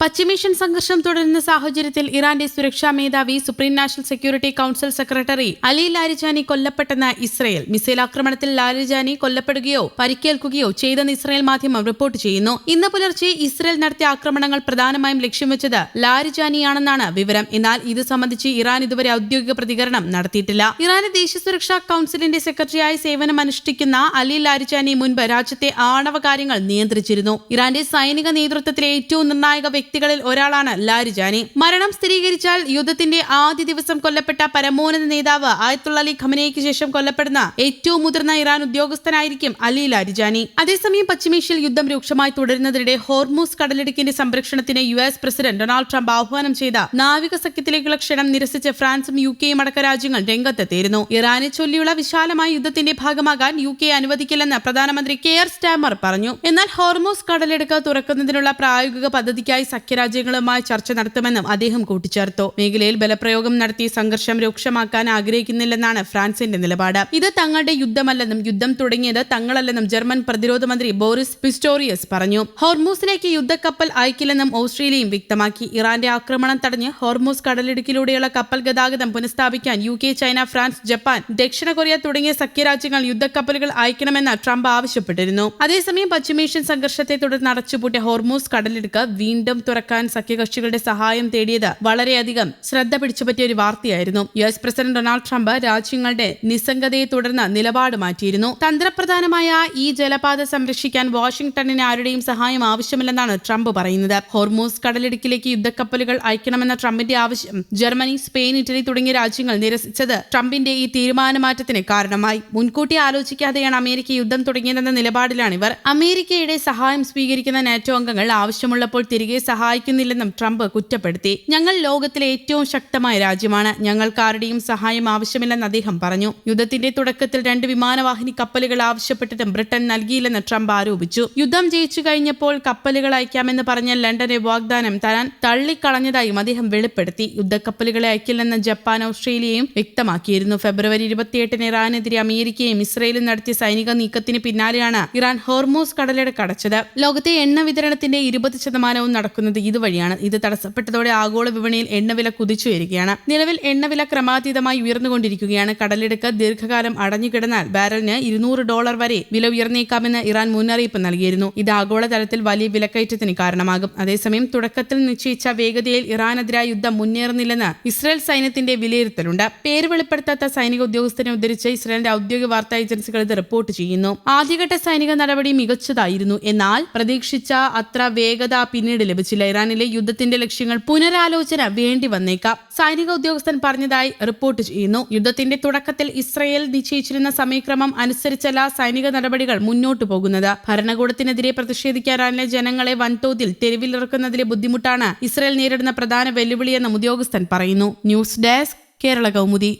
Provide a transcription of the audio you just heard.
പശ്ചിമേഷ്യൻ സംഘർഷം തുടരുന്ന സാഹചര്യത്തിൽ ഇറാന്റെ സുരക്ഷാ മേധാവി Supreme National Security Council secretary Ali Larijani കൊല്ലപ്പെട്ടെന്ന് ഇസ്രയേൽ. മിസൈൽ ആക്രമണത്തിൽ ലാരിജാനി കൊല്ലപ്പെടുകയോ പരിക്കേൽക്കുകയോ ചെയ്തെന്ന് ഇസ്രയേൽ മാധ്യമം റിപ്പോർട്ട് ചെയ്യുന്നു. ഇന്ന് പുലർച്ചെ ഇസ്രയേൽ നടത്തിയ ആക്രമണങ്ങൾ പ്രധാനമായും ലക്ഷ്യം വെച്ചത് ലാരിജാനിയാണെന്നാണ് വിവരം. എന്നാൽ ഇത് സംബന്ധിച്ച് ഇറാൻ ഇതുവരെ ഔദ്യോഗിക പ്രതികരണം നടത്തിയിട്ടില്ല. ഇറാന്റെ ദേശീയ സുരക്ഷാ കൌൺസിലിന്റെ സെക്രട്ടറിയായി സേവനമനുഷ്ഠിക്കുന്ന അലി ലാരിജാനി മുൻപ് രാജ്യത്തെ ആണവ കാര്യങ്ങൾ നിയന്ത്രിച്ചിരുന്നു. ഇറാന്റെ സൈനിക നേതൃത്വത്തിലെ ഏറ്റവും നിർണായക വ്യക്തികളിൽ ഒരാളാണ് ലാരിജാനി. മരണം സ്ഥിരീകരിച്ചാൽ യുദ്ധത്തിന്റെ ആദ്യ ദിവസം കൊല്ലപ്പെട്ട പരമോന്നത നേതാവ് ആയത്തുള്ള അലി ഖമനേയ്ക്ക് ശേഷം കൊല്ലപ്പെടുന്ന ഏറ്റവും മുതിർന്ന ഇറാൻ ഉദ്യോഗസ്ഥനായിരിക്കും അലി ലാരിജാനി. അതേസമയം പശ്ചിമേഷ്യയിൽ യുദ്ധം രൂക്ഷമായി തുടരുന്നതിനിടെ ഹോർമൂസ് കടലിടുക്കിന്റെ സംരക്ഷണത്തിന് US പ്രസിഡന്റ് ഡൊണാൾഡ് ട്രംപ് ആഹ്വാനം ചെയ്ത നാവിക സഖ്യത്തിലേക്കുള്ള ക്ഷണം നിരസിച്ച് ഫ്രാൻസും UKയും അടക്ക രാജ്യങ്ങൾ രംഗത്തെത്തിയിരുന്നു. ഇറാനെ ചൊല്ലിയുള്ള വിശാലമായ യുദ്ധത്തിന്റെ ഭാഗമാകാൻ UK അനുവദിക്കില്ലെന്ന് പ്രധാനമന്ത്രി കെയർ സ്റ്റാമർ പറഞ്ഞു. എന്നാൽ ഹോർമൂസ് കടലിടുക്ക് തുറക്കുന്നതിനുള്ള പ്രായോഗിക പദ്ധതിക്കായി സഖ്യരാജ്യങ്ങളുമായി ചർച്ച നടത്തുമെന്നും അദ്ദേഹം കൂട്ടിച്ചേർത്തു. മേഖലയിൽ ബലപ്രയോഗം നടത്തി സംഘർഷം രൂക്ഷമാക്കാൻ ആഗ്രഹിക്കുന്നില്ലെന്നാണ് ഫ്രാൻസിന്റെ നിലപാട്. ഇത് തങ്ങളുടെ യുദ്ധമല്ലെന്നും യുദ്ധം തുടങ്ങിയത് തങ്ങളല്ലെന്നും ജർമ്മൻ പ്രതിരോധ മന്ത്രി ബോറിസ് പിസ്റ്റോറിയസ് പറഞ്ഞു. ഹോർമൂസിലേക്ക് യുദ്ധക്കപ്പൽ അയക്കില്ലെന്നും ഓസ്ട്രേലിയയും വ്യക്തമാക്കി. ഇറാന്റെ ആക്രമണം തടഞ്ഞ് ഹോർമൂസ് കടലിടുക്കിലൂടെയുള്ള കപ്പൽ ഗതാഗതം പുനഃസ്ഥാപിക്കാൻ UK, ചൈന, ഫ്രാൻസ്, ജപ്പാൻ, ദക്ഷിണ കൊറിയ തുടങ്ങിയ സഖ്യരാജ്യങ്ങൾ യുദ്ധക്കപ്പലുകൾ അയക്കണമെന്ന് ട്രംപ് ആവശ്യപ്പെട്ടിരുന്നു. അതേസമയം പശ്ചിമേഷ്യൻ സംഘർഷത്തെ തുടർന്ന് അടച്ചുപൂട്ടിയ ഹോർമൂസ് കടലിടുക്ക് വീണ്ടും തുറക്കാൻ സഖ്യകക്ഷികളുടെ സഹായം തേടിയത് വളരെയധികം ശ്രദ്ധ പിടിച്ചുപറ്റിയ ഒരു വാർത്തയായിരുന്നു. US പ്രസിഡന്റ് ഡൊണാൾഡ് ട്രംപ് രാജ്യങ്ങളുടെ നിസ്സംഗതയെ തുടർന്ന് നിലപാട് മാറ്റിയിരുന്നു. തന്ത്രപ്രധാനമായ ഈ ജലപാത സംരക്ഷിക്കാൻ വാഷിംഗ്ടണിന് ആരുടെയും സഹായം ആവശ്യമില്ലെന്നാണ് ട്രംപ് പറയുന്നത്. ഹോർമൂസ് കടലിടുക്കിലേക്ക് യുദ്ധക്കപ്പലുകൾ അയക്കണമെന്ന ട്രംപിന്റെ ആവശ്യം ജർമ്മനി, സ്പെയിൻ, ഇറ്റലി തുടങ്ങിയ രാജ്യങ്ങൾ നിരസിച്ചത് ട്രംപിന്റെ ഈ തീരുമാനമാറ്റത്തിന് കാരണമായി. മുൻകൂട്ടി ആലോചിക്കാതെയാണ് അമേരിക്ക യുദ്ധം തുടങ്ങിയതെന്ന നിലപാടിലാണിവർ. അമേരിക്കയുടെ സഹായം സ്വീകരിക്കുന്ന നാറ്റോ അംഗങ്ങൾ ആവശ്യമുള്ളപ്പോൾ തിരികെ സഹായിക്കുന്നില്ലെന്നും ട്രംപ് കുറ്റപ്പെടുത്തി. ഞങ്ങൾ ലോകത്തിലെ ഏറ്റവും ശക്തമായ രാജ്യമാണ്, ഞങ്ങൾക്കാരുടെയും സഹായം ആവശ്യമില്ലെന്ന് അദ്ദേഹം പറഞ്ഞു. യുദ്ധത്തിന്റെ തുടക്കത്തിൽ 2 വിമാനവാഹിനി കപ്പലുകൾ ആവശ്യപ്പെട്ടിട്ടും ബ്രിട്ടൻ നൽകിയില്ലെന്ന് ട്രംപ് ആരോപിച്ചു. യുദ്ധം ജയിച്ചു കഴിഞ്ഞപ്പോൾ കപ്പലുകൾ അയക്കാമെന്ന് പറഞ്ഞ ലണ്ടന്റെ വാഗ്ദാനം താൻ തള്ളിക്കളഞ്ഞതായും അദ്ദേഹം വെളിപ്പെടുത്തി. യുദ്ധക്കപ്പലുകളെ അയക്കില്ലെന്ന് ജപ്പാൻ, ഓസ്ട്രേലിയയും വ്യക്തമാക്കിയിരുന്നു. ഫെബ്രുവരി 28-ന് ഇറാനെതിരെ അമേരിക്കയും ഇസ്രയേലും നടത്തിയ സൈനിക നീക്കത്തിന് പിന്നാലെയാണ് ഇറാൻ ഹോർമൂസ് കടലിടുക്ക് അടച്ചത്. ലോകത്തെ എണ്ണ വിതരണത്തിന്റെ 20% നടക്കുന്നത് ഇതുവഴിയാണ്. ഇത് തടസ്സപ്പെട്ടതോടെ ആഗോള വിപണിയിൽ എണ്ണവില കുതിച്ചുയരുകയാണ്. നിലവിൽ എണ്ണവില ക്രമാതീതമായി ഉയർന്നുകൊണ്ടിരിക്കുകയാണ്. കടലിടുക്ക് ദീർഘകാലം അടഞ്ഞുകിടന്നാൽ ബാരലിന് $200 വരെ വില ഉയർന്നേക്കാമെന്ന് ഇറാൻ മുന്നറിയിപ്പ് നൽകിയിരുന്നു. ഇത് ആഗോളതലത്തിൽ വലിയ വിലക്കയറ്റത്തിന് കാരണമാകും. അതേസമയം തുടക്കത്തിൽ നിശ്ചയിച്ച വേഗതയിൽ ഇറാനെതിരായ യുദ്ധം മുന്നേറുന്നില്ലെന്ന് ഇസ്രായേൽ സൈന്യത്തിന്റെ വിലയിരുത്തലുണ്ട്. പേര് വെളിപ്പെടുത്താത്ത സൈനിക ഉദ്യോഗസ്ഥനെ ഉദ്ധരിച്ച് ഇസ്രായേലിന്റെ ഔദ്യോഗിക വാർത്താ ഏജൻസികൾ ഇത് റിപ്പോർട്ട് ചെയ്യുന്നു. ആദ്യഘട്ട സൈനിക നടപടി മികച്ചതായിരുന്നു. എന്നാൽ പ്രതീക്ഷിച്ച അത്ര വേഗത പിന്നീട് ലഭിച്ചില്ല. ഇറാനിലെ യുദ്ധത്തിന്റെ ലക്ഷ്യങ്ങൾ പുനരാലോചന വേണ്ടി വന്നേക്കാം, സൈനിക ഉദ്യോഗസ്ഥൻ പറഞ്ഞതായി റിപ്പോർട്ട് ചെയ്യുന്നു. യുദ്ധത്തിന്റെ തുടക്കത്തിൽ ഇസ്രയേൽ നിശ്ചയിച്ചിരുന്ന സമയക്രമം അനുസരിച്ചല്ല സൈനിക നടപടികൾ മുന്നോട്ടു പോകുന്നത്. ഭരണകൂടത്തിനെതിരെ പ്രതിഷേധിക്കാൻ ഇറാനിലെ ജനങ്ങളെ വൻതോതിൽ തെരുവിലിറക്കുന്നതിലെ ബുദ്ധിമുട്ടാണ് ഇസ്രയേൽ നേരിടുന്ന പ്രധാന വെല്ലുവിളിയെന്നും ഉദ്യോഗസ്ഥൻ പറയുന്നു. News desk, Kerala Kaumudi.